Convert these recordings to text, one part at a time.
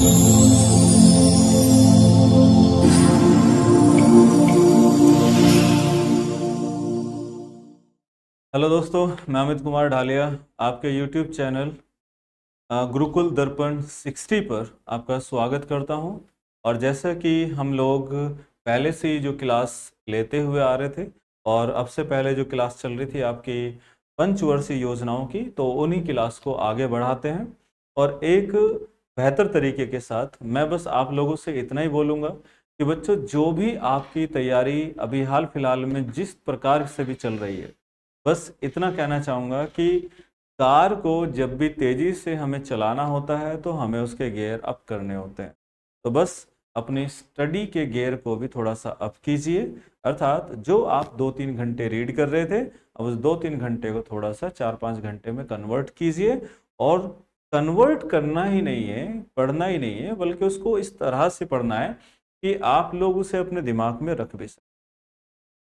Hello दोस्तों, मैं Amit Kumar dahlia आपके YouTube चैनल गुरुकुल दर्पण 60 पर आपका स्वागत करता हूं। और जैसा कि हम लोग पहले से ही जो क्लास लेते हुए आ रहे थे और अब से पहले जो क्लास चल रही थी आपकी पंचवर्षीय योजनाओं की, तो उन्हीं क्लास को आगे बढ़ाते हैं। और एक बेहतर तरीके के साथ मैं बस आप लोगों से इतना ही बोलूँगा कि बच्चों, जो भी आपकी तैयारी अभी हाल फिलहाल में जिस प्रकार से भी चल रही है, बस इतना कहना चाहूँगा कि कार को जब भी तेज़ी से हमें चलाना होता है तो हमें उसके गियर अप करने होते हैं। तो बस अपनी स्टडी के गियर को भी थोड़ा सा अप कीजिए, अर्थात जो आप 2-3 घंटे रीड कर रहे थे, अब उस 2-3 घंटे को थोड़ा सा 4-5 घंटे में कन्वर्ट कीजिए। और कन्वर्ट करना ही नहीं है, पढ़ना ही नहीं है, बल्कि उसको इस तरह से पढ़ना है कि आप लोग उसे अपने दिमाग में रख भी सकें।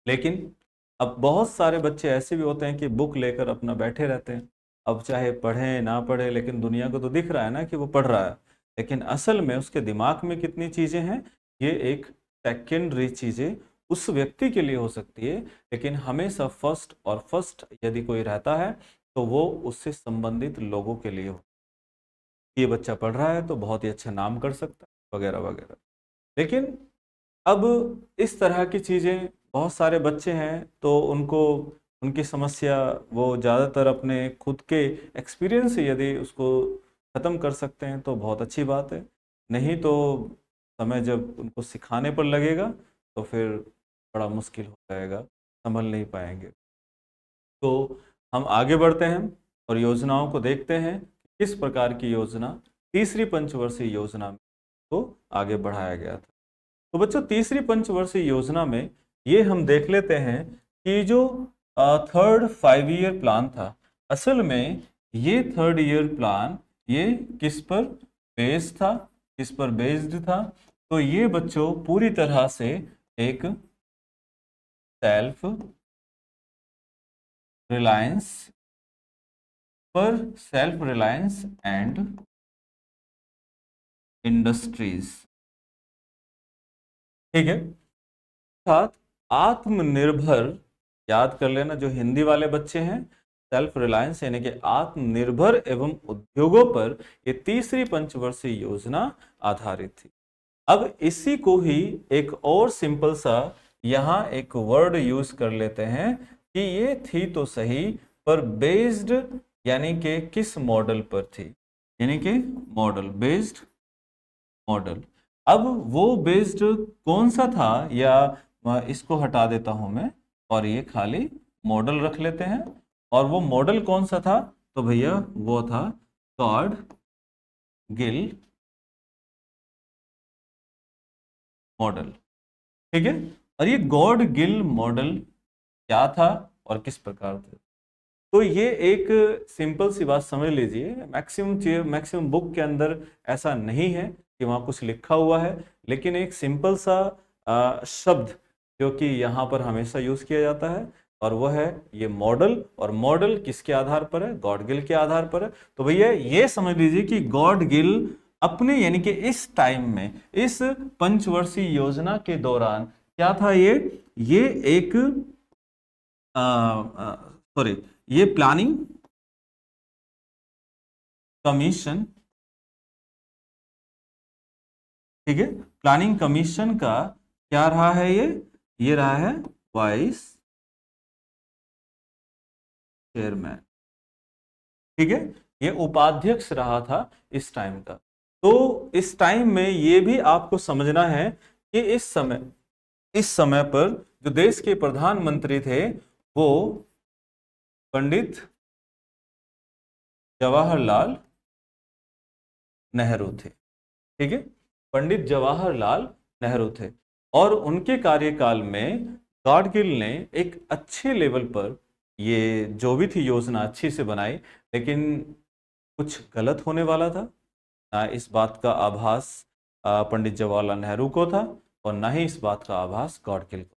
लेकिन अब बहुत सारे बच्चे ऐसे भी होते हैं कि बुक लेकर अपना बैठे रहते हैं। अब चाहे पढ़ें ना पढ़ें, लेकिन दुनिया को तो दिख रहा है ना कि वो पढ़ रहा है, लेकिन असल में उसके दिमाग में कितनी चीज़ें हैं, ये एक सेकेंडरी चीज़ें उस व्यक्ति के लिए हो सकती है। लेकिन हमेशा फर्स्ट यदि कोई रहता है तो वो उससे संबंधित लोगों के लिए हो। ये बच्चा पढ़ रहा है तो बहुत ही अच्छा नाम कर सकता है, वगैरह वगैरह। लेकिन अब इस तरह की चीज़ें, बहुत सारे बच्चे हैं तो उनको उनकी समस्या वो ज़्यादातर अपने खुद के एक्सपीरियंस से यदि उसको ख़त्म कर सकते हैं तो बहुत अच्छी बात है। नहीं तो समय जब उनको सिखाने पर लगेगा तो फिर बड़ा मुश्किल हो जाएगा, संभल नहीं पाएंगे। तो हम आगे बढ़ते हैं और योजनाओं को देखते हैं किस प्रकार की योजना तीसरी पंचवर्षीय योजना को आगे बढ़ाया गया था। तो बच्चों, तीसरी पंचवर्षीय योजना में ये हम देख लेते हैं कि जो थर्ड 5 ईयर प्लान था, असल में ये थर्ड ईयर प्लान ये किस पर बेस्ड था, किस पर बेस्ड था? तो ये बच्चों पूरी तरह से एक सेल्फ रिलायंस एंड इंडस्ट्रीज, ठीक है, अर्थात आत्मनिर्भर। याद कर लेना, जो हिंदी वाले बच्चे हैं, सेल्फ रिलायंस यानी कि आत्मनिर्भर एवं उद्योगों पर ये तीसरी पंचवर्षीय योजना आधारित थी। अब इसी को ही एक और सिंपल सा यहां एक वर्ड यूज कर लेते हैं कि ये थी तो सही, पर बेस्ड यानी कि किस मॉडल पर थी, यानी कि मॉडल, बेस्ड मॉडल। अब वो बेस्ड कौन सा था, या इसको हटा देता हूं मैं और ये खाली मॉडल रख लेते हैं। और वो मॉडल कौन सा था? तो भैया वो था गॉड-गिल मॉडल, ठीक है। और ये गॉड-गिल मॉडल क्या था और किस प्रकार थे? तो ये एक सिंपल सी बात समझ लीजिए, मैक्सिमम बुक के अंदर ऐसा नहीं है कि वहाँ कुछ लिखा हुआ है, लेकिन एक सिंपल सा शब्द जो कि यहाँ पर हमेशा यूज किया जाता है, और वह है ये मॉडल। और मॉडल किसके आधार पर है? गॉड-गिल के आधार पर है। तो भैया ये समझ लीजिए कि गॉड-गिल अपने यानी कि इस टाइम में, इस पंचवर्षीय योजना के दौरान क्या था, ये एक सॉरी, ये प्लानिंग कमीशन, ठीक है, प्लानिंग कमीशन का क्या रहा है? ये रहा है वाइस चेयरमैन, ठीक है, ये उपाध्यक्ष रहा था इस टाइम का। तो इस टाइम में ये भी आपको समझना है कि इस समय पर जो देश के प्रधानमंत्री थे वो पंडित जवाहरलाल नेहरू थे, ठीक है, पंडित जवाहरलाल नेहरू थे। और उनके कार्यकाल में गॉडगिल ने एक अच्छे लेवल पर ये जो भी थी योजना अच्छी से बनाई, लेकिन कुछ गलत होने वाला था। ना इस बात का आभास पंडित जवाहरलाल नेहरू को था और ना ही इस बात का आभास गॉडगिल को।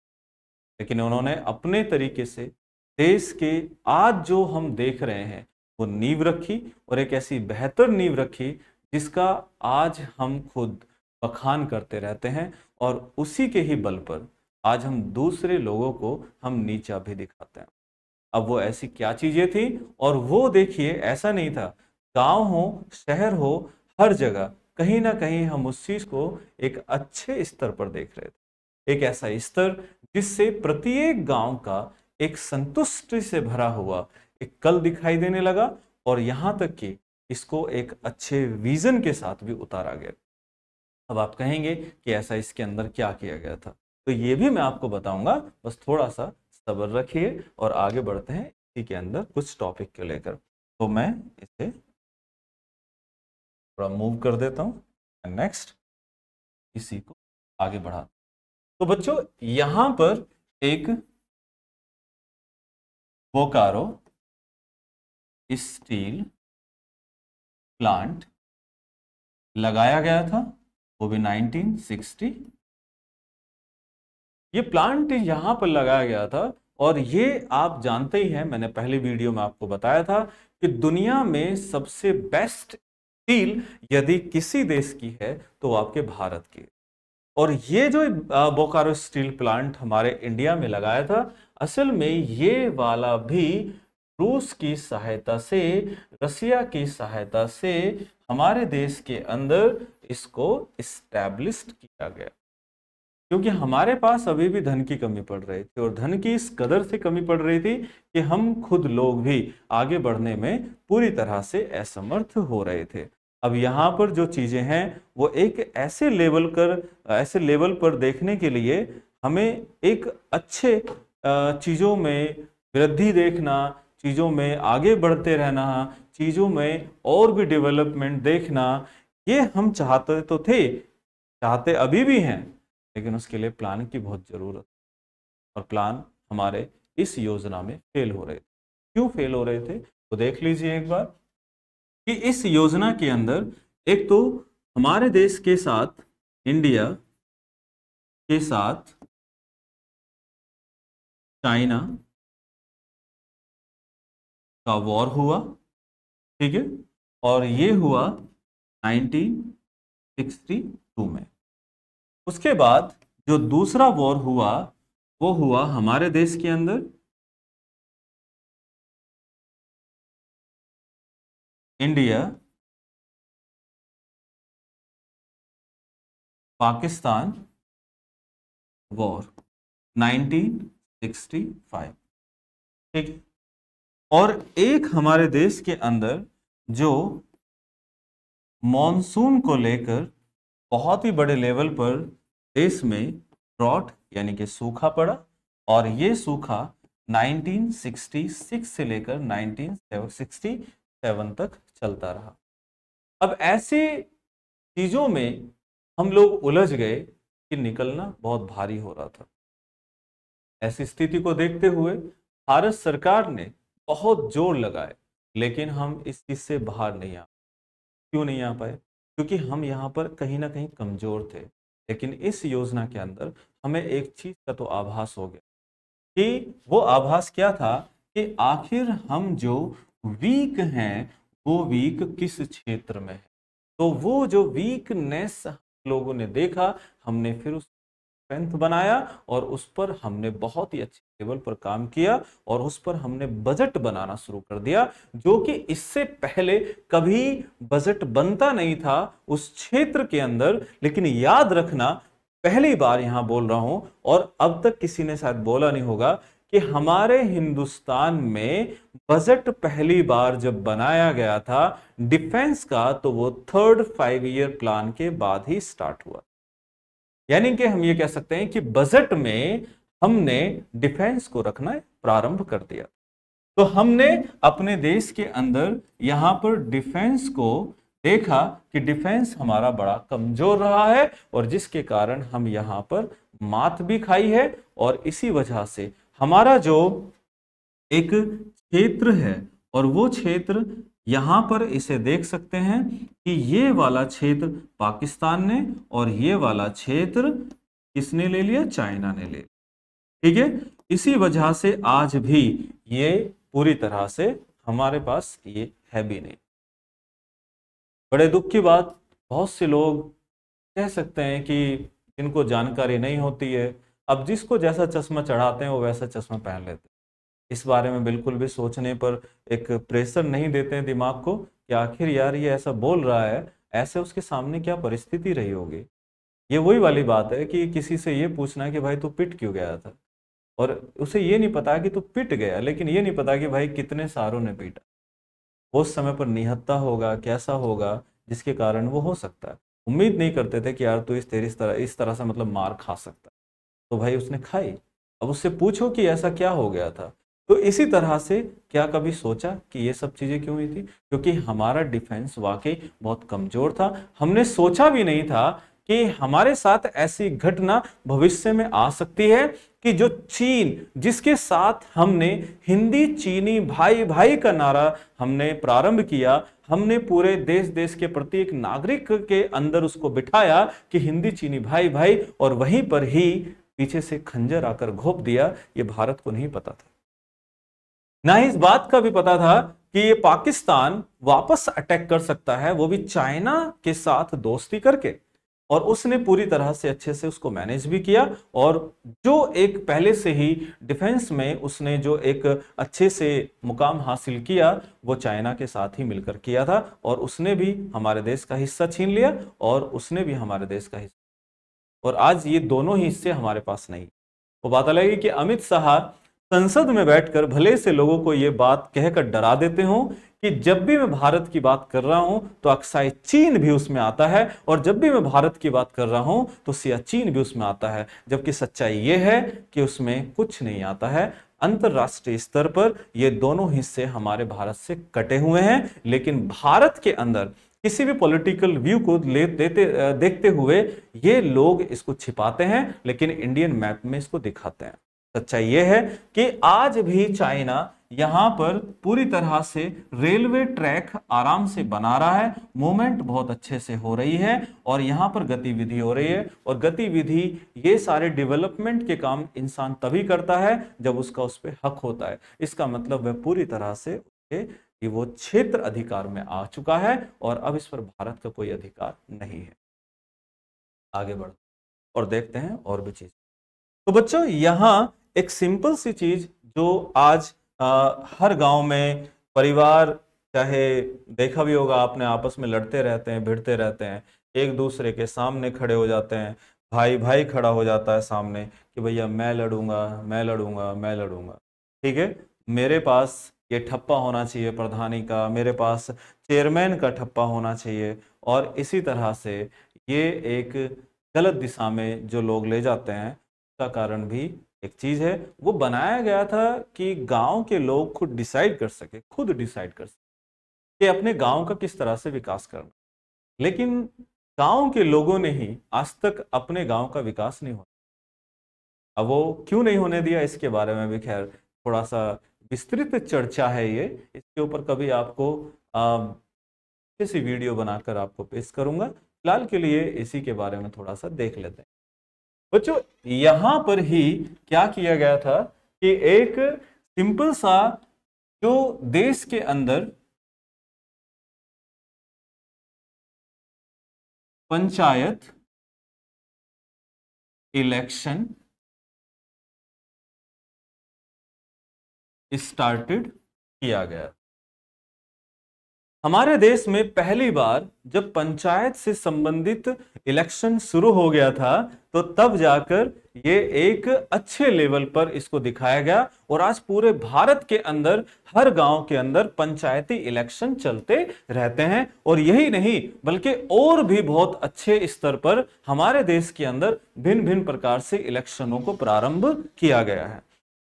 लेकिन उन्होंने अपने तरीके से देश के आज जो हम देख रहे हैं वो नींव रखी, और एक ऐसी बेहतर नींव रखी जिसका आज हम खुद बखान करते रहते हैं, और उसी के ही बल पर आज हम दूसरे लोगों को हम नीचा भी दिखाते हैं। अब वो ऐसी क्या चीजें थी, और वो देखिए ऐसा नहीं था, गांव हो शहर हो हर जगह कहीं ना कहीं हम उस चीज को एक अच्छे स्तर पर देख रहे थे। एक ऐसा स्तर जिससे प्रत्येक गांव का एक संतुष्टि से भरा हुआ एक कल दिखाई देने लगा, और यहां तक कि इसको एक अच्छे विजन के साथ भी उतारा गया। अब आप कहेंगे कि ऐसा इसके अंदर क्या किया गया था, तो ये भी मैं आपको बताऊंगा, बस थोड़ा सा सब्र रखिए और आगे बढ़ते हैं इसी के अंदर कुछ टॉपिक को लेकर। तो मैं इसे थोड़ा मूव कर देता हूं, नेक्स्ट इसी को आगे बढ़ा। तो बच्चों यहां पर एक बोकारो स्टील प्लांट लगाया गया था, वो भी 1960। ये प्लांट यहां पर लगाया गया था, और ये आप जानते ही हैं, मैंने पहले वीडियो में आपको बताया था कि दुनिया में सबसे बेस्ट स्टील यदि किसी देश की है तो आपके भारत की। और ये जो बोकारो स्टील प्लांट हमारे इंडिया में लगाया था, असल में ये वाला भी रूस की सहायता से, रसिया की सहायता से हमारे देश के अंदर इसको इस्टेब्लिश्ड किया गया। क्योंकि हमारे पास अभी भी धन की कमी पड़ रही थी, और धन की इस कदर से कमी पड़ रही थी कि हम खुद लोग भी आगे बढ़ने में पूरी तरह से असमर्थ हो रहे थे। अब यहाँ पर जो चीजें हैं वो एक ऐसे लेवल पर देखने के लिए हमें एक अच्छे चीजों में वृद्धि देखना, चीजों में आगे बढ़ते रहना, चीजों में और भी डेवलपमेंट देखना, ये हम चाहते तो थे, चाहते अभी भी हैं, लेकिन उसके लिए प्लान की बहुत जरूरत, और प्लान हमारे इस योजना में फेल हो रहे थे। क्यों फेल हो रहे थे तो देख लीजिए एक बार, कि इस योजना के अंदर एक तो हमारे देश के साथ, इंडिया के साथ चाइना का वॉर हुआ, ठीक है, और ये हुआ 1962 में। उसके बाद जो दूसरा वॉर हुआ वो हुआ हमारे देश के अंदर, इंडिया पाकिस्तान वॉर 1965, ठीक। और एक हमारे देश के अंदर जो मॉनसून को लेकर बहुत ही बड़े लेवल पर देश में ड्रॉट यानी कि सूखा पड़ा, और ये सूखा 1966 से लेकर 1967 तक चलता रहा। अब ऐसे चीजों में हम लोग उलझ गए कि निकलना बहुत भारी हो रहा था। ऐसी स्थिति को देखते हुए भारत सरकार ने बहुत जोर लगाए, लेकिन हम इस चीज से बाहर नहीं आ। क्यों नहीं आ पाए? क्योंकि हम यहाँ पर कहीं ना कहीं कमजोर थे। लेकिन इस योजना के अंदर हमें एक चीज का तो आभास हो गया, कि वो आभास क्या था, कि आखिर हम जो वीक हैं वो वीक किस क्षेत्र में है। तो वो जो वीकनेस लोगों ने देखा, हमने फिर उस स्ट्रेंथ बनाया, और उस पर हमने बहुत ही अच्छे लेवल पर काम किया, और उस पर हमने बजट बनाना शुरू कर दिया, जो कि इससे पहले कभी बजट बनता नहीं था उस क्षेत्र के अंदर। लेकिन याद रखना, पहली बार यहां बोल रहा हूं, और अब तक किसी ने शायद बोला नहीं होगा, कि हमारे हिंदुस्तान में बजट पहली बार जब बनाया गया था डिफेंस का, तो वो 3rd 5 ईयर प्लान के बाद ही स्टार्ट हुआ। यानी कि हम ये कह सकते हैं कि बजट में हमने डिफेंस को रखना प्रारंभ कर दिया। तो हमने अपने देश के अंदर यहां पर डिफेंस को देखा कि डिफेंस हमारा बड़ा कमजोर रहा है, और जिसके कारण हम यहां पर मात भी खाई है। और इसी वजह से हमारा जो एक क्षेत्र है, और वो क्षेत्र यहां पर इसे देख सकते हैं कि ये वाला क्षेत्र पाकिस्तान ने, और ये वाला क्षेत्र किसने ले लिया? चाइना ने ले लिया, ठीक है। इसी वजह से आज भी ये पूरी तरह से हमारे पास ये है भी नहीं। बड़े दुख की बात, बहुत से लोग कह सकते हैं कि इनको जानकारी नहीं होती है, अब जिसको जैसा चश्मा चढ़ाते हैं वो वैसा चश्मा पहन लेते हैं। इस बारे में बिल्कुल भी सोचने पर एक प्रेशर नहीं देते हैं दिमाग को कि आखिर यार ये ऐसा बोल रहा है, ऐसे उसके सामने क्या परिस्थिति रही होगी। ये वही वाली बात है कि किसी से ये पूछना कि भाई तू पिट क्यों गया था, और उसे ये नहीं पता कि तू पिट गया, लेकिन ये नहीं पता कि भाई कितने सारों ने पीटा, उस समय पर निहत्था होगा, कैसा होगा, जिसके कारण वो हो सकता है। उम्मीद नहीं करते थे कि यार तू इस तरह से मतलब मार खा सकता है, तो भाई उसने खाई। अब उससे पूछो कि ऐसा क्या हो गया था। तो इसी तरह से क्या कभी सोचा कि ये सब चीजें क्यों हुई थी? क्योंकि हमारा डिफेंस वाकई बहुत कमजोर था। हमने सोचा भी नहीं था कि हमारे साथ ऐसी घटना भविष्य में आ सकती है कि जो चीन, जिसके साथ हमने हिंदी चीनी भाई भाई का नारा हमने प्रारंभ किया, हमने पूरे देश देश के प्रत्येक नागरिक के अंदर उसको बिठाया कि हिंदी चीनी भाई भाई, और वहीं पर ही पीछे से खंजर आकर घोंप दिया। ये भारत को नहीं पता था, ना ही इस बात का भी पता था कि ये पाकिस्तान वापस अटैक कर सकता है, वो भी चाइना के साथ दोस्ती करके। और उसने पूरी तरह से अच्छे से उसको मैनेज भी किया, और जो एक पहले से ही डिफेंस में उसने जो एक अच्छे से मुकाम हासिल किया, वो चाइना के साथ ही मिलकर किया था। और उसने भी हमारे देश का हिस्सा छीन लिया, और उसने भी हमारे देश का हिस्सा, और आज ये दोनों ही हिस्से हमारे पास नहीं। वो बात अलग है कि अमित शाह संसद में बैठकर भले से लोगों को ये बात कहकर डरा देते हो कि जब भी मैं भारत की बात कर रहा हूं तो अक्साई चीन भी उसमें आता है, और जब भी मैं भारत की बात कर रहा हूं तो सियाचीन भी उसमें आता है, जबकि सच्चाई यह है कि उसमें कुछ नहीं आता है। अंतरराष्ट्रीय स्तर पर ये दोनों हिस्से हमारे भारत से कटे हुए हैं, लेकिन भारत के अंदर किसी भी पॉलिटिकल व्यू को देखते हुए ये लोग इसको छिपाते हैं, लेकिन इंडियन मैप में इसको दिखाते हैं। सच्चाई यह है कि आज भी चाइना यहां पर पूरी तरह से रेलवे ट्रैक आराम से बना रहा है, मूवमेंट बहुत अच्छे से हो रही है, और यहां पर गतिविधि हो रही है। और गतिविधि, ये सारे डेवलपमेंट के काम इंसान तभी करता है जब उसका उस पर हक होता है। इसका मतलब वह पूरी तरह से कि वो क्षेत्र अधिकार में आ चुका है, और अब इस पर भारत का कोई अधिकार नहीं है। आगे बढ़ और देखते हैं और भी चीज। तो बच्चों, यहां एक सिंपल सी चीज जो आज हर गांव में परिवार, चाहे देखा भी होगा आपने, आपस में लड़ते रहते हैं, भिड़ते रहते हैं, एक दूसरे के सामने खड़े हो जाते हैं, भाई भाई खड़ा हो जाता है सामने कि भैया मैं लड़ूंगा, मैं लड़ूंगा, मैं लड़ूंगा। ठीक है, मेरे पास ये ठप्पा होना चाहिए प्रधानी का, मेरे पास चेयरमैन का ठप्पा होना चाहिए। और इसी तरह से ये एक गलत दिशा में जो लोग ले जाते हैं, का कारण भी एक चीज है। वो बनाया गया था कि गांव के लोग खुद डिसाइड कर सके, खुद डिसाइड कर सके कि अपने गांव का किस तरह से विकास करना। लेकिन गांव के लोगों ने ही आज तक अपने गांव का विकास नहीं हुआ। अब वो क्यों नहीं होने दिया, इसके बारे में भी खैर थोड़ा सा विस्तृत चर्चा है ये। इसके ऊपर कभी आपको किसी वीडियो बनाकर आपको पेश करूंगा। फिलहाल के लिए इसी के बारे में थोड़ा सा देख लेते हैं। बच्चों, यहां पर ही क्या किया गया था कि एक सिंपल सा, जो देश के अंदर पंचायत इलेक्शन स्टार्टेड किया गया। हमारे देश में पहली बार जब पंचायत से संबंधित इलेक्शन शुरू हो गया था, तो तब जाकर ये एक अच्छे लेवल पर इसको दिखाया गया। और आज पूरे भारत के अंदर हर गांव के अंदर पंचायती इलेक्शन चलते रहते हैं। और यही नहीं, बल्कि और भी बहुत अच्छे स्तर पर हमारे देश के अंदर भिन्न भिन्न प्रकार से इलेक्शनों को प्रारंभ किया गया है।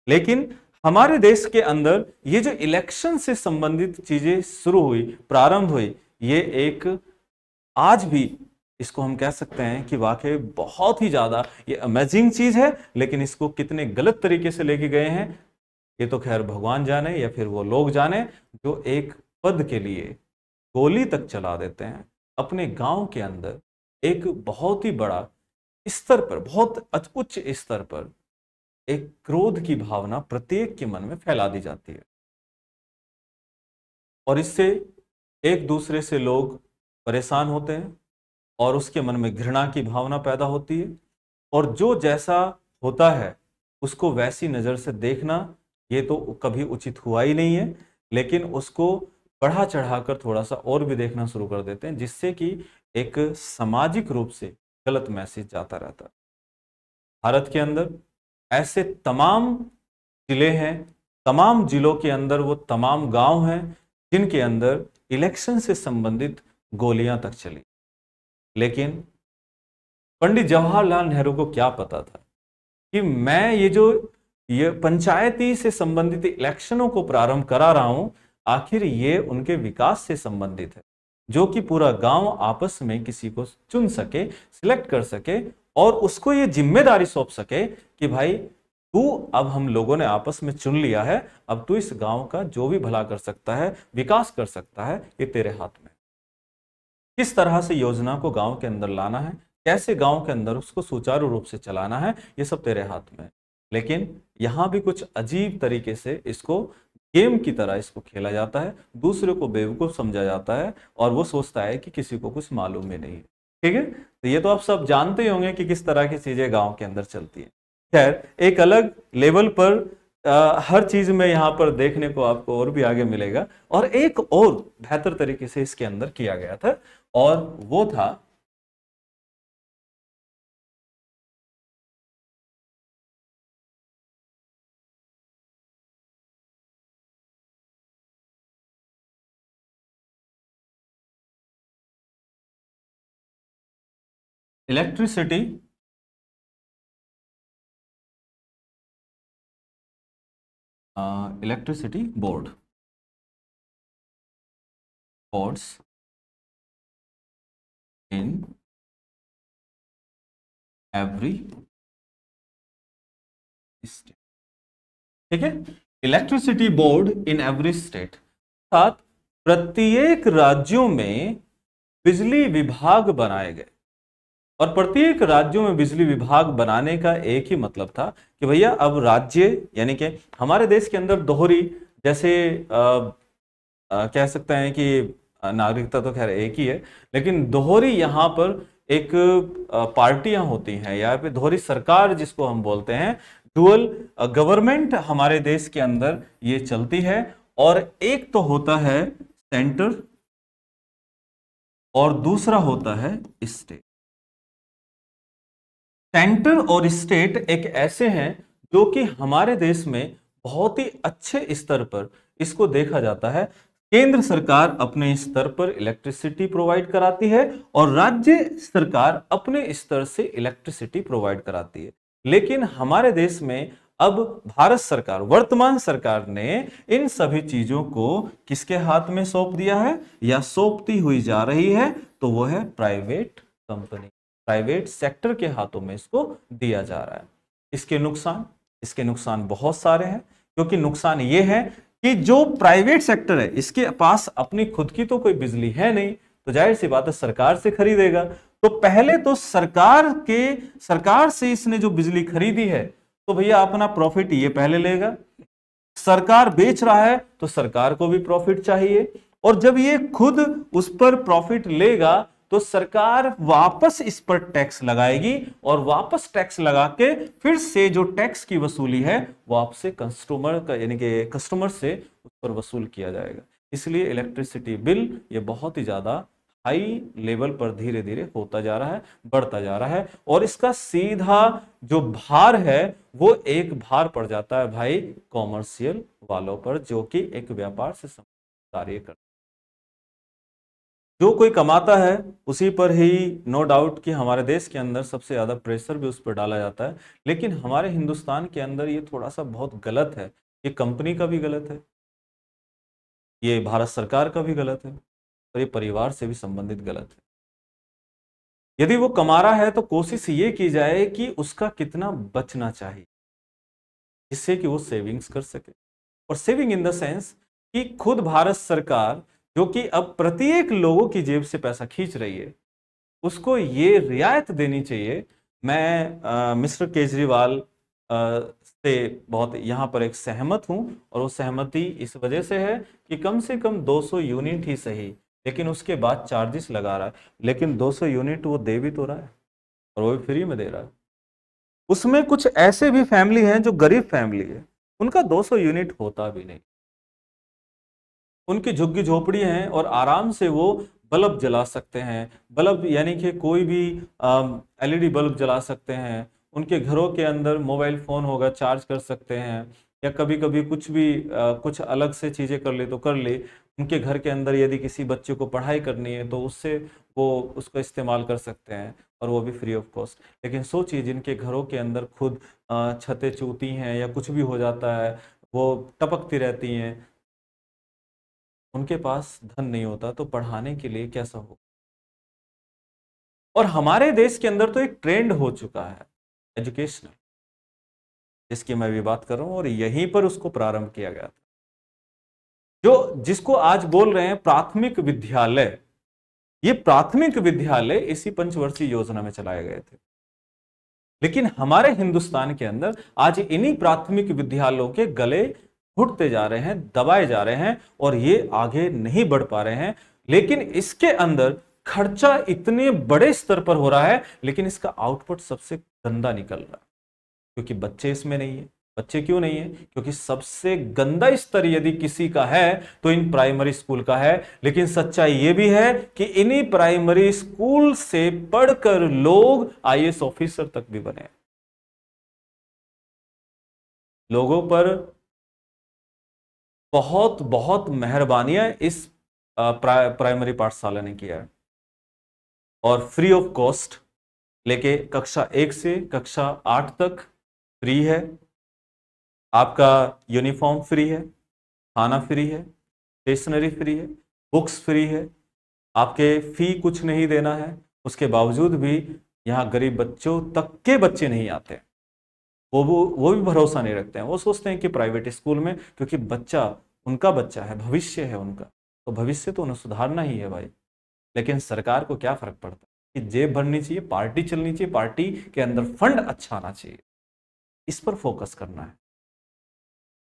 लेकिन हमारे देश के अंदर ये जो इलेक्शन से संबंधित चीजें शुरू हुई, प्रारंभ हुई, ये एक आज भी इसको हम कह सकते हैं कि वाकई बहुत ही ज्यादा ये अमेजिंग चीज है। लेकिन इसको कितने गलत तरीके से लेके गए हैं, ये तो खैर भगवान जाने या फिर वो लोग जाने जो एक पद के लिए गोली तक चला देते हैं। अपने गांव के अंदर एक बहुत ही बड़ा स्तर पर, बहुत उच्च स्तर पर एक क्रोध की भावना प्रत्येक के मन में फैला दी जाती है, और इससे एक दूसरे से लोग परेशान होते हैं और उसके मन में घृणा की भावना पैदा होती है, और जो जैसा होता है उसको वैसी नज़र से देखना ये तो कभी उचित हुआ ही नहीं है, लेकिन उसको बढ़ा चढ़ाकर थोड़ा सा और भी देखना शुरू कर देते हैं, जिससे कि एक सामाजिक रूप से गलत मैसेज जाता रहता है। भारत के अंदर ऐसे तमाम जिले हैं, तमाम जिलों के अंदर वो तमाम गांव हैं जिनके अंदर इलेक्शन से संबंधित गोलियां तक चली, लेकिन पंडित जवाहरलाल नेहरू को क्या पता था कि मैं ये पंचायती से संबंधित इलेक्शनों को प्रारंभ करा रहा हूं, आखिर ये उनके विकास से संबंधित है, जो कि पूरा गांव आपस में किसी को चुन सके, सिलेक्ट कर सके और उसको ये जिम्मेदारी सौंप सके कि भाई तू, अब हम लोगों ने आपस में चुन लिया है, अब तू इस गांव का जो भी भला कर सकता है, विकास कर सकता है, ये तेरे हाथ में। किस तरह से योजना को गांव के अंदर लाना है, कैसे गांव के अंदर उसको सुचारू रूप से चलाना है, ये सब तेरे हाथ में है। लेकिन यहां भी कुछ अजीब तरीके से इसको गेम की तरह इसको खेला जाता है, दूसरे को बेवकूफ समझा जाता है और वो सोचता है कि किसी को कुछ मालूम ही नहीं है। ठीक है, तो ये तो आप सब जानते ही होंगे कि किस तरह की चीजें गांव के अंदर चलती है। खैर, एक अलग लेवल पर हर चीज में यहां पर देखने को आपको और भी आगे मिलेगा, और एक और बेहतर तरीके से इसके अंदर किया गया था, और वो था electricity electricity boards in every state. ठीक है, electricity board in every state, साथ प्रत्येक राज्यों में बिजली विभाग बनाए गए। और प्रत्येक राज्यों में बिजली विभाग बनाने का एक ही मतलब था कि भैया अब राज्य, यानी कि हमारे देश के अंदर दोहरी, जैसे कह सकते हैं कि नागरिकता तो खैर एक ही है, लेकिन दोहरी यहाँ पर एक पार्टियां होती हैं, या फिर दोहरी सरकार जिसको हम बोलते हैं, डुअल गवर्नमेंट हमारे देश के अंदर ये चलती है। और एक तो होता है सेंटर और दूसरा होता है स्टेट। सेंटर और स्टेट एक ऐसे हैं जो कि हमारे देश में बहुत ही अच्छे स्तर पर इसको देखा जाता है। केंद्र सरकार अपने स्तर पर इलेक्ट्रिसिटी प्रोवाइड कराती है और राज्य सरकार अपने स्तर से इलेक्ट्रिसिटी प्रोवाइड कराती है। लेकिन हमारे देश में अब भारत सरकार, वर्तमान सरकार ने इन सभी चीजों को किसके हाथ में सौंप दिया है या सौंपती हुई जा रही है, तो वो है प्राइवेट कंपनी, प्राइवेट सेक्टर के हाथों में इसको दिया जा रहा है। इसके नुकसान बहुत सारे हैं, क्योंकि नुकसान ये है कि जो प्राइवेट सेक्टर है इसके पास अपनी खुद की तो कोई बिजली है नहीं, तो जाहिर सी बात है सरकार से खरीदेगा। तो पहले तो सरकार से इसने जो बिजली खरीदी है, तो भैया अपना प्रॉफिट ये पहले लेगा। सरकार बेच रहा है तो सरकार को भी प्रॉफिट चाहिए, और जब ये खुद उस पर प्रॉफिट लेगा तो सरकार वापस इस पर टैक्स लगाएगी, और वापस टैक्स लगा के फिर से जो टैक्स की वसूली है वो आपसे कस्टमर का, यानी कि कस्टमर से उस पर वसूल किया जाएगा। इसलिए इलेक्ट्रिसिटी बिल ये बहुत ही ज्यादा हाई लेवल पर धीरे धीरे होता जा रहा है, बढ़ता जा रहा है, और इसका सीधा जो भार है वो एक भार पड़ जाता है भाई कॉमर्शियल वालों पर, जो कि एक व्यापार से कार्य करता है। जो कोई कमाता है उसी पर ही नो डाउट कि हमारे देश के अंदर सबसे ज्यादा प्रेशर भी उस पर डाला जाता है। लेकिन हमारे हिंदुस्तान के अंदर ये थोड़ा सा बहुत गलत है, ये कंपनी का भी गलत है, ये भारत सरकार का भी गलत है, और ये परिवार से भी संबंधित गलत है। यदि वो कमा रहा है तो कोशिश ये की जाए कि उसका कितना बचना चाहिए, जिससे कि वो सेविंग्स कर सके। और सेविंग इन द सेंस कि खुद भारत सरकार, जो कि अब प्रत्येक लोगों की जेब से पैसा खींच रही है, उसको ये रियायत देनी चाहिए। मैं मिस्टर केजरीवाल से बहुत यहाँ पर एक सहमत हूँ, और वो सहमति इस वजह से है कि कम से कम 200 यूनिट ही सही, लेकिन उसके बाद चार्जेस लगा रहा है, लेकिन 200 यूनिट वो दे भी तो रहा है और वो भी फ्री में दे रहा है। उसमें कुछ ऐसे भी फैमिली हैं जो गरीब फैमिली है, उनका 200 यूनिट होता भी नहीं, उनकी झुग्गी झोपड़ी हैं और आराम से वो बल्ब जला सकते हैं। बल्ब यानी कि कोई भी एलईडी बल्ब जला सकते हैं, उनके घरों के अंदर मोबाइल फोन होगा, चार्ज कर सकते हैं, या कभी कभी कुछ भी कुछ अलग से चीजें कर ले तो कर ले। उनके घर के अंदर यदि किसी बच्चे को पढ़ाई करनी है तो उससे वो उसको इस्तेमाल कर सकते हैं, और वो भी फ्री ऑफ कॉस्ट। लेकिन सोचिए जिनके घरों के अंदर खुद छतें चूती हैं या कुछ भी हो जाता है, वो टपकती रहती हैं, उनके पास धन नहीं होता तो पढ़ाने के लिए कैसा हो। और हमारे देश के अंदर तो एक ट्रेंड हो चुका है एजुकेशनल, जिसकी मैं भी बात कर रहा हूं, और यहीं पर उसको प्रारंभ किया गया था, जो जिसको आज बोल रहे हैं प्राथमिक विद्यालय। ये प्राथमिक विद्यालय इसी पंचवर्षीय योजना में चलाए गए थे। लेकिन हमारे हिंदुस्तान के अंदर आज इन्हीं प्राथमिक विद्यालयों के गले घुटते जा रहे हैं, दबाए जा रहे हैं, और ये आगे नहीं बढ़ पा रहे हैं। लेकिन इसके अंदर खर्चा इतने बड़े स्तर पर हो रहा है, लेकिन इसका आउटपुट सबसे गंदा निकल रहा है, क्योंकि बच्चे इसमें नहीं है। बच्चे क्यों नहीं है? क्योंकि सबसे गंदा स्तर यदि किसी का है तो इन प्राइमरी स्कूल का है। लेकिन सच्चाई यह भी है कि इन्हीं प्राइमरी स्कूल से पढ़कर लोग आईएएस ऑफिसर तक भी बने। लोगों पर बहुत बहुत मेहरबानियां इस प्राइमरी पाठशाला ने किया है, और फ्री ऑफ कॉस्ट लेके कक्षा 1 से कक्षा 8 तक फ्री है। आपका यूनिफॉर्म फ्री है, खाना फ्री है, स्टेशनरी फ्री है, बुक्स फ्री है, आपके फी कुछ नहीं देना है। उसके बावजूद भी यहाँ गरीब बच्चों तक के बच्चे नहीं आते, वो भी भरोसा नहीं रखते हैं। वो सोचते हैं कि प्राइवेट स्कूल में, क्योंकि बच्चा उनका बच्चा है, भविष्य है उनका, तो भविष्य तो उन्हें सुधारना ही है भाई। लेकिन सरकार को क्या फर्क पड़ता है कि जेब भरनी चाहिए, पार्टी चलनी चाहिए, पार्टी के अंदर फंड अच्छा आना चाहिए, इस पर फोकस करना है।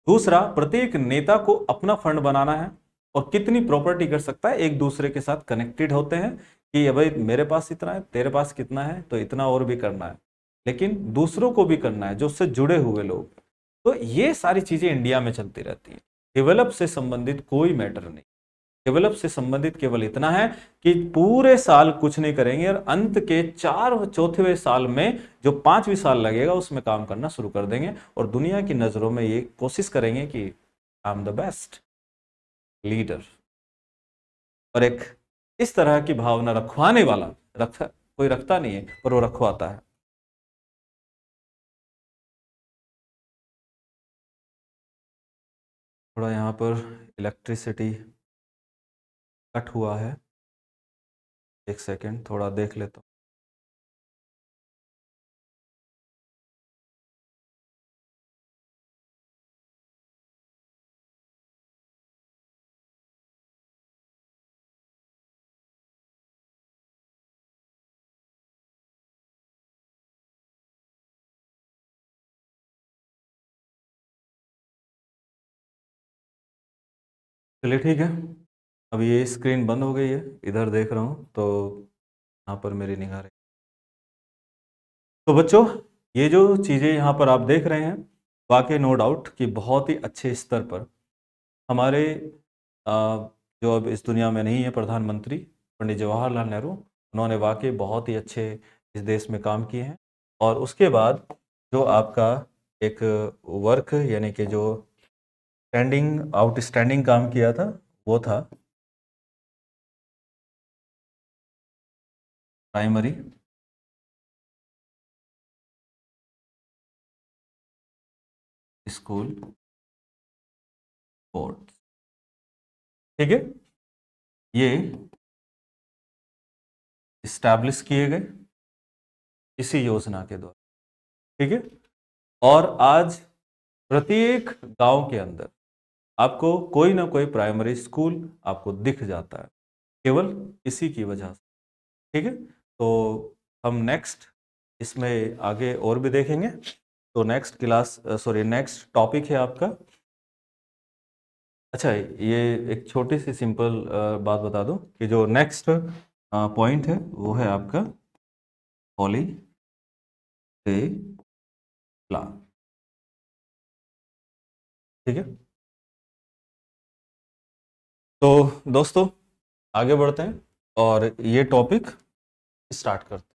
दूसरा, प्रत्येक नेता को अपना फंड बनाना है, और कितनी प्रॉपर्टी कर सकता है, एक दूसरे के साथ कनेक्टेड होते हैं कि भाई मेरे पास इतना है, तेरे पास कितना है, तो इतना और भी करना है, लेकिन दूसरों को भी करना है जो उससे जुड़े हुए लोग। तो ये सारी चीजें इंडिया में चलती रहती है। डेवलप से संबंधित कोई मैटर नहीं। डेवलप से संबंधित केवल इतना है कि पूरे साल कुछ नहीं करेंगे, और अंत के 4 चौथे साल में जो 5वीं साल लगेगा उसमें काम करना शुरू कर देंगे, और दुनिया की नजरों में ये कोशिश करेंगे कि I am the best leader. और एक इस तरह की भावना रखवाने वाला कोई रखता नहीं है, पर वो रखवाता है। थोड़ा यहाँ पर इलेक्ट्रिसिटी कट हुआ है, एक सेकेंड थोड़ा देख लेता हूँ। चलिए ठीक है, अब ये स्क्रीन बंद हो गई है, इधर देख रहा हूँ तो यहाँ पर मेरी निगाह रही। तो बच्चों, ये जो चीज़ें यहाँ पर आप देख रहे हैं, वाकई नो डाउट कि बहुत ही अच्छे स्तर पर हमारे जो अब इस दुनिया में नहीं है प्रधानमंत्री पंडित जवाहरलाल नेहरू, उन्होंने वाकई बहुत ही अच्छे इस देश में काम किए हैं। और उसके बाद जो आपका एक वर्क यानी कि जो स्टैंडिंग आउटस्टैंडिंग काम किया था, वो था प्राइमरी स्कूल बोर्ड। ठीक है, ये इस्टेब्लिश किए गए इसी योजना के द्वारा। ठीक है, और आज प्रत्येक गांव के अंदर आपको कोई ना कोई प्राइमरी स्कूल आपको दिख जाता है, केवल इसी की वजह से। ठीक है, तो हम नेक्स्ट इसमें आगे और भी देखेंगे। तो नेक्स्ट क्लास नेक्स्ट टॉपिक है आपका अच्छा, ये एक छोटी सी सिंपल बात बता दूं कि जो नेक्स्ट पॉइंट है वो है आपका पॉली से प्लान। ठीक है, तो दोस्तों आगे बढ़ते हैं और ये टॉपिक स्टार्ट करते हैं।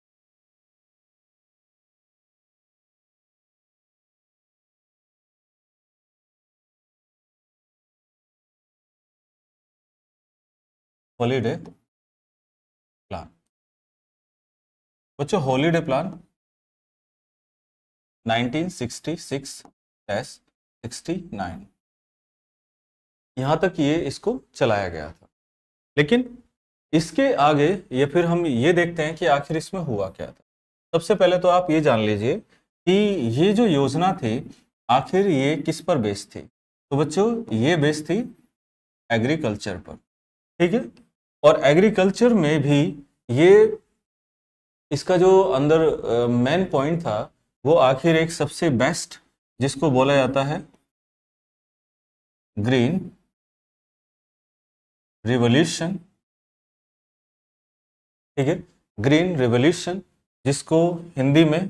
Holiday plan. बच्चों हॉलीडे प्लान 1966-69 यहाँ तक ये इसको चलाया गया था। लेकिन इसके आगे ये फिर हम ये देखते हैं कि आखिर इसमें हुआ क्या था। सबसे पहले तो आप ये जान लीजिए कि ये जो योजना थी आखिर ये किस पर बेस्ड थी। तो बच्चों ये बेस्ड थी एग्रीकल्चर पर। ठीक है, और एग्रीकल्चर में भी ये इसका जो अंदर मेन पॉइंट था वो आखिर एक सबसे बेस्ट जिसको बोला जाता है ग्रीन रिवॉल्यूशन। ठीक है, ग्रीन रिवॉल्यूशन जिसको हिंदी में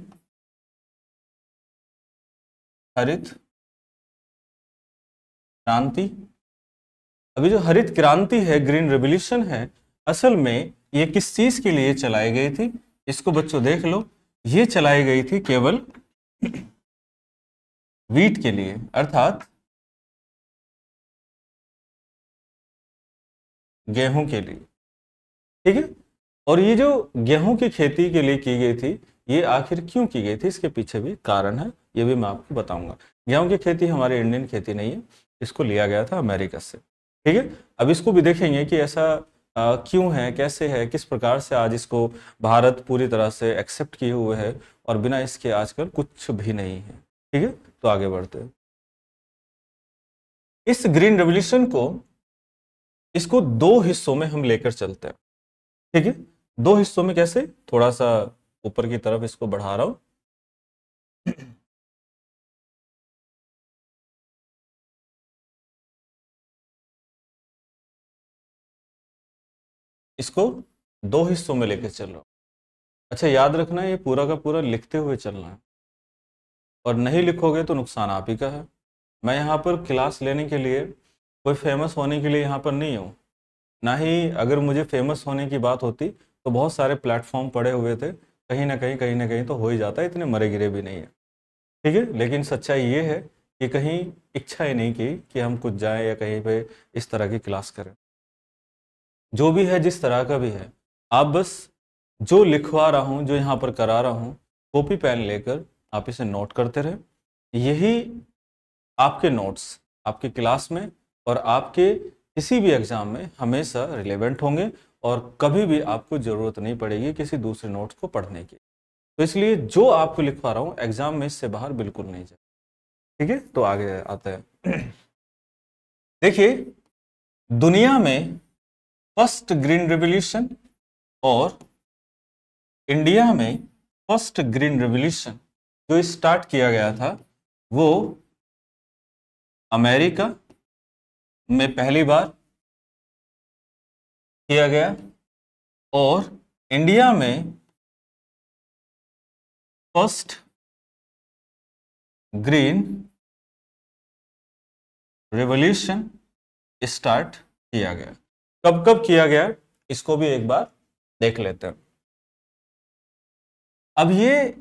हरित क्रांति। अभी जो हरित क्रांति है, ग्रीन रिवॉल्यूशन है, असल में ये किस चीज के लिए चलाई गई थी इसको बच्चों देख लो। ये चलाई गई थी केवल वीट के लिए, अर्थात गेहूं के लिए। ठीक है, और ये जो गेहूं की खेती के लिए की गई थी ये आखिर क्यों की गई थी, इसके पीछे भी कारण है, ये भी मैं आपको बताऊंगा। गेहूं की खेती हमारी इंडियन खेती नहीं है, इसको लिया गया था अमेरिका से। ठीक है, अब इसको भी देखेंगे कि ऐसा क्यों है, कैसे है, किस प्रकार से आज इसको भारत पूरी तरह से एक्सेप्ट किए हुए है और बिना इसके आजकल कुछ भी नहीं है। ठीक है, तो आगे बढ़ते हैं। इस ग्रीन रेवोल्यूशन को इसको दो हिस्सों में हम लेकर चलते हैं। ठीक है, दो हिस्सों में कैसे, थोड़ा सा ऊपर की तरफ इसको बढ़ा रहा हूं। इसको दो हिस्सों में लेकर चल रहा हूं। अच्छा, याद रखना है ये पूरा का पूरा लिखते हुए चलना है, और नहीं लिखोगे तो नुकसान आप ही का है। मैं यहाँ पर क्लास लेने के लिए, कोई फेमस होने के लिए यहाँ पर नहीं हूँ। ना ही अगर मुझे फेमस होने की बात होती तो बहुत सारे प्लेटफॉर्म पड़े हुए थे, कहीं ना कहीं तो हो ही जाता है, इतने मरे गिरे भी नहीं है। ठीक है, लेकिन सच्चाई ये है कि कहीं इच्छा ही नहीं की कि हम कुछ जाएं या कहीं पे इस तरह की क्लास करें। जो भी है, जिस तरह का भी है, आप बस जो लिखवा रहा हूँ, जो यहाँ पर करा रहा हूँ, कॉपी पेन लेकर आप इसे नोट करते रहे। यही आपके नोट्स आपके क्लास में और आपके किसी भी एग्जाम में हमेशा रिलेवेंट होंगे, और कभी भी आपको ज़रूरत नहीं पड़ेगी किसी दूसरे नोट्स को पढ़ने की। तो इसलिए जो आपको लिखवा रहा हूँ एग्जाम में इससे बाहर बिल्कुल नहीं जाए। ठीक है, तो आगे आते हैं। देखिए, दुनिया में फर्स्ट ग्रीन रिवॉल्यूशन और इंडिया में फर्स्ट ग्रीन रिवॉल्यूशन जो स्टार्ट किया गया था वो अमेरिका में पहली बार किया गया, और इंडिया में फर्स्ट ग्रीन रिवॉल्यूशन स्टार्ट किया गया। कब कब किया गया इसको भी एक बार देख लेते हैं। अब ये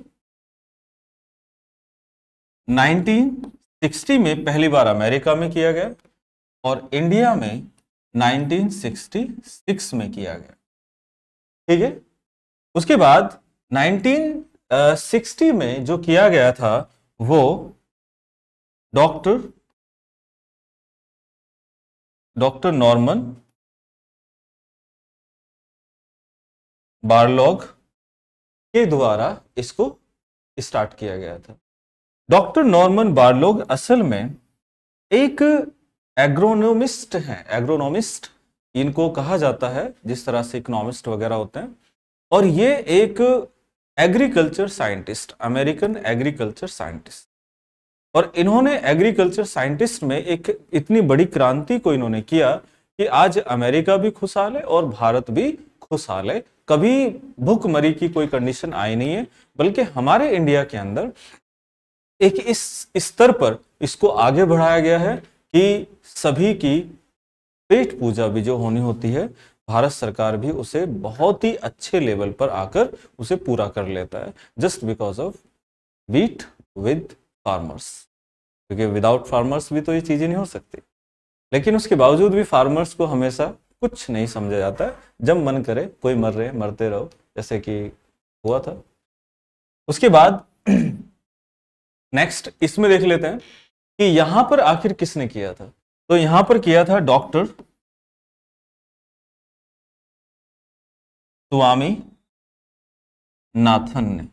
1960 में पहली बार अमेरिका में किया गया और इंडिया में 1966 में किया गया। ठीक है, उसके बाद 1960 में जो किया गया था वो डॉक्टर नॉर्मन बारलॉग के द्वारा इसको स्टार्ट किया गया था। डॉक्टर नॉर्मन बारलॉग असल में एक एग्रोनोमिस्ट हैं। एग्रोनोमिस्ट इनको कहा जाता है, जिस तरह से इकोनॉमिस्ट वगैरह होते हैं, और ये एक agriculture scientist, American agriculture scientist. और इन्होंने एग्रीकल्चर साइंटिस्ट में एक इतनी बड़ी क्रांति को इन्होंने किया कि आज अमेरिका भी खुशहाल है और भारत भी खुशहाल है। कभी भूखमरी की कोई कंडीशन आई नहीं है, बल्कि हमारे इंडिया के अंदर एक इस स्तर पर इसको आगे बढ़ाया गया है कि सभी की पेट पूजा भी जो होनी होती है, भारत सरकार भी उसे बहुत ही अच्छे लेवल पर आकर उसे पूरा कर लेता है, just because of wheat with farmers. क्योंकि विदाउट फार्मर्स भी तो ये चीजें नहीं हो सकती। लेकिन उसके बावजूद भी फार्मर्स को हमेशा कुछ नहीं समझा जाता है। जब मन करे कोई मर रहे मरते रहो, जैसे कि हुआ था। उसके बाद नेक्स्ट इसमें देख लेते हैं कि यहां पर आखिर किसने किया था। तो यहां पर किया था डॉक्टर स्वामी नाथन ने,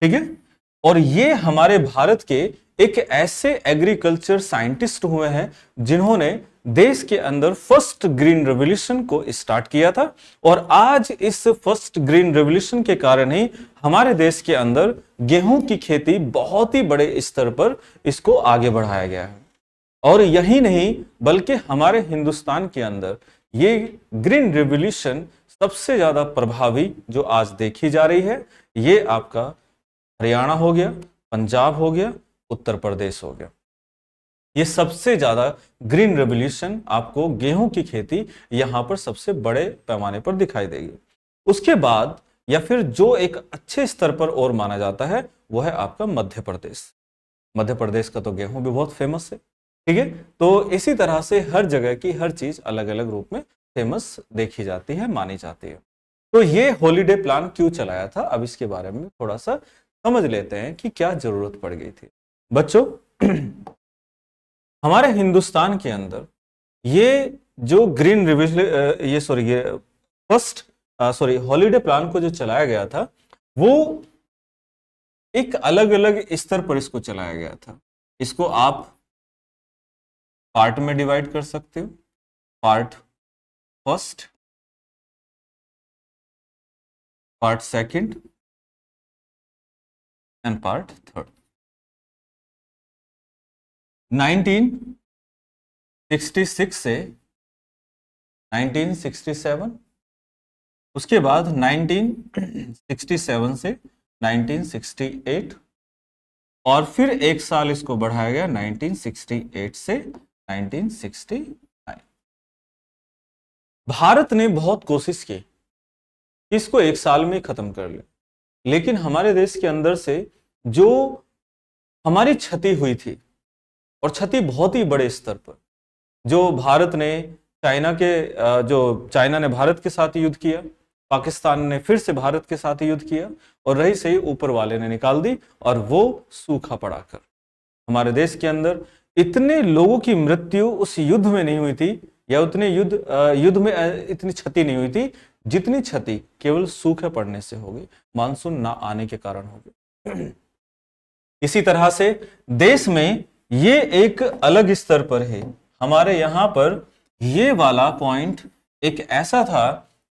ठीक है। और ये हमारे भारत के एक ऐसे एग्रीकल्चर साइंटिस्ट हुए हैं जिन्होंने देश के अंदर फर्स्ट ग्रीन रेवोल्यूशन को स्टार्ट किया था। और आज इस फर्स्ट ग्रीन रेवोल्यूशन के कारण ही हमारे देश के अंदर गेहूं की खेती बहुत ही बड़े स्तर पर इसको आगे बढ़ाया गया है। और यही नहीं बल्कि हमारे हिंदुस्तान के अंदर ये ग्रीन रेवोल्यूशन सबसे ज्यादा प्रभावी जो आज देखी जा रही है, ये आपका हरियाणा हो गया, पंजाब हो गया, उत्तर प्रदेश हो गया। ये सबसे ज्यादा ग्रीन रेवोल्यूशन आपको गेहूं की खेती यहां पर सबसे बड़े पैमाने पर दिखाई देगी। उसके बाद या फिर जो एक अच्छे स्तर पर और माना जाता है वो है आपका मध्य प्रदेश। मध्य प्रदेश का तो गेहूं भी बहुत फेमस है, ठीक है। तो इसी तरह से हर जगह की हर चीज अलग अलग रूप में फेमस देखी जाती है, मानी जाती है। तो ये हॉलीडे प्लान क्यों चलाया था, अब इसके बारे में थोड़ा सा समझ लेते हैं कि क्या जरूरत पड़ गई थी। बच्चों हमारे हिंदुस्तान के अंदर ये जो ग्रीन रिवोल्यूशन हॉलीडे प्लान को जो चलाया गया था वो एक अलग अलग स्तर पर इसको चलाया गया था। इसको आप पार्ट में डिवाइड कर सकते हो, part first, part second and part third. 1966 से 1967, उसके बाद 1967 से 1968 और फिर एक साल इसको बढ़ाया गया 1968 से 1969। भारत ने बहुत कोशिश की कि इसको एक साल में खत्म कर ले, लेकिन हमारे देश के अंदर से जो हमारी क्षति हुई थी, और क्षति बहुत ही बड़े स्तर पर, जो भारत ने चाइना ने भारत के साथ युद्ध किया, पाकिस्तान ने फिर से भारत के साथ युद्ध किया, और रही सही ऊपर वाले ने निकाल दी, और वो सूखा पड़ाकर हमारे देश के अंदर इतने लोगों की मृत्यु उस युद्ध में नहीं हुई थी, या उतने युद्ध में इतनी क्षति नहीं हुई थी जितनी क्षति केवल सूखे पड़ने से होगी, मानसून ना आने के कारण होगी। इसी तरह से देश में ये एक अलग स्तर पर है। हमारे यहां पर ये वाला पॉइंट एक ऐसा था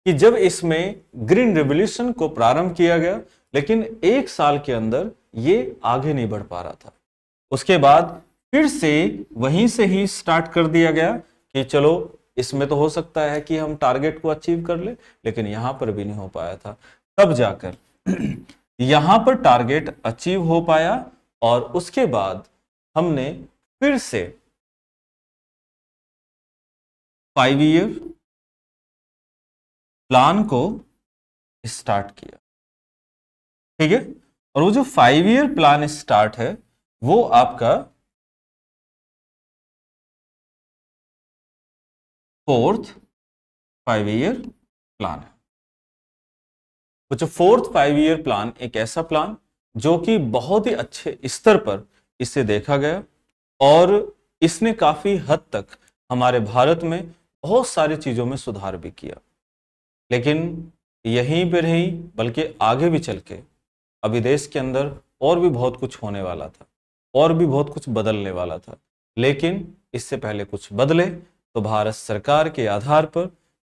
कि जब इसमें ग्रीन रेवोल्यूशन को प्रारंभ किया गया, लेकिन एक साल के अंदर ये आगे नहीं बढ़ पा रहा था। उसके बाद फिर से वहीं से ही स्टार्ट कर दिया गया कि चलो इसमें तो हो सकता है कि हम टारगेट को अचीव कर ले, लेकिन यहां पर भी नहीं हो पाया था। तब जाकर यहां पर टारगेट अचीव हो पाया, और उसके बाद हमने फिर से 5 ईयर प्लान को स्टार्ट किया, ठीक है। और वो जो 5 ईयर प्लान स्टार्ट है वो आपका 4th 5 ईयर प्लान है। तो जो 4th 5 ईयर प्लान एक ऐसा प्लान जो कि बहुत ही अच्छे स्तर पर इसे देखा गया, और इसने काफी हद तक हमारे भारत में बहुत सारी चीजों में सुधार भी किया। लेकिन यहीं पे नहीं बल्कि आगे भी चल के अभी देश के अंदर और भी बहुत कुछ होने वाला था, और भी बहुत कुछ बदलने वाला था। लेकिन इससे पहले कुछ बदले तो भारत सरकार के आधार पर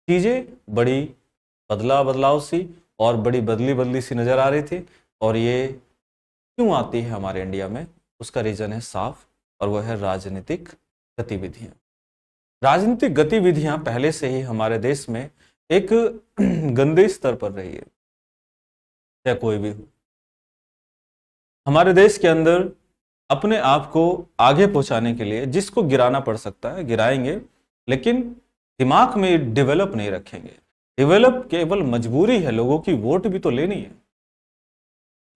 चीजें बड़ी बदलाव सी और बड़ी बदली सी नजर आ रही थी। और ये क्यों आती है हमारे इंडिया में, उसका रीजन है साफ, और वह है राजनीतिक गतिविधियां। राजनीतिक गतिविधियां पहले से ही हमारे देश में एक गंदे स्तर पर रही है, या कोई भी हो। हमारे देश के अंदर अपने आप को आगे पहुंचाने के लिए जिसको गिराना पड़ सकता है गिराएंगे, लेकिन दिमाग में डेवलप नहीं रखेंगे। डेवलप केवल मजबूरी है, लोगों की वोट भी तो लेनी है,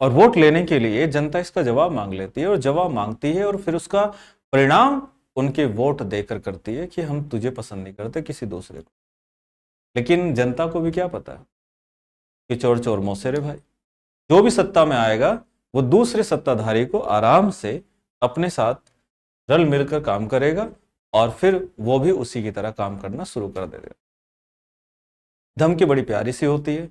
और वोट लेने के लिए जनता इसका जवाब मांग लेती है, और जवाब मांगती है, और फिर उसका परिणाम उनके वोट देकर करती है कि हम तुझे पसंद नहीं करते, किसी दूसरे को। लेकिन जनता को भी क्या पता है कि चोर चोर मौसेरे भाई, जो भी सत्ता में आएगा वो दूसरे सत्ताधारी को आराम से अपने साथ रल मिलकर काम करेगा, और फिर वो भी उसी की तरह काम करना शुरू कर देगा। धमकी बड़ी प्यारी सी होती है,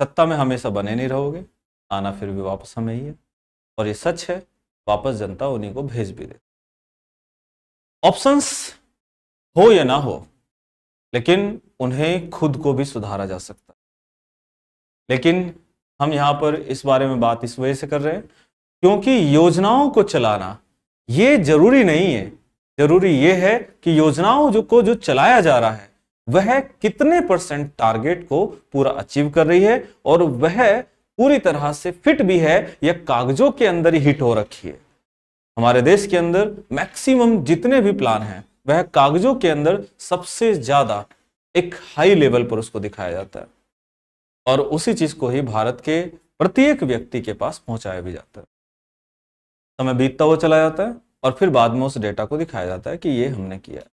सत्ता में हमेशा बने नहीं रहोगे, आना फिर भी वापस हमें ही है, और ये सच है, वापस जनता उन्हीं को भेज भी दे। ऑप्शंस हो या ना हो, लेकिन उन्हें खुद को भी सुधारा जा सकता है। लेकिन हम यहां पर इस बारे में बात इस वजह से कर रहे हैं क्योंकि योजनाओं को चलाना ये जरूरी नहीं है। जरूरी ये है कि योजनाओं जो चलाया जा रहा है वह कितने % टारगेट को पूरा अचीव कर रही है, और वह पूरी तरह से फिट भी है या कागजों के अंदर ही हिट हो रखी है। हमारे देश के अंदर मैक्सिमम जितने भी प्लान हैं वह कागजों के अंदर सबसे ज्यादा एक हाई लेवल पर उसको दिखाया जाता है, और उसी चीज को ही भारत के प्रत्येक व्यक्ति के पास पहुंचाया भी जाता है। समय बीतता हुआ चला जाता है, और फिर बाद में उस डेटा को दिखाया जाता है कि ये हमने किया है।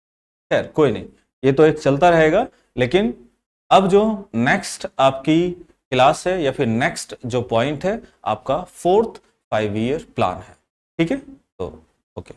खैर कोई नहीं, ये तो एक चलता रहेगा। लेकिन अब जो नेक्स्ट आपकी क्लास है या फिर नेक्स्ट जो पॉइंट है आपका 4th 5 ईयर प्लान है, ठीक है। तो ओके।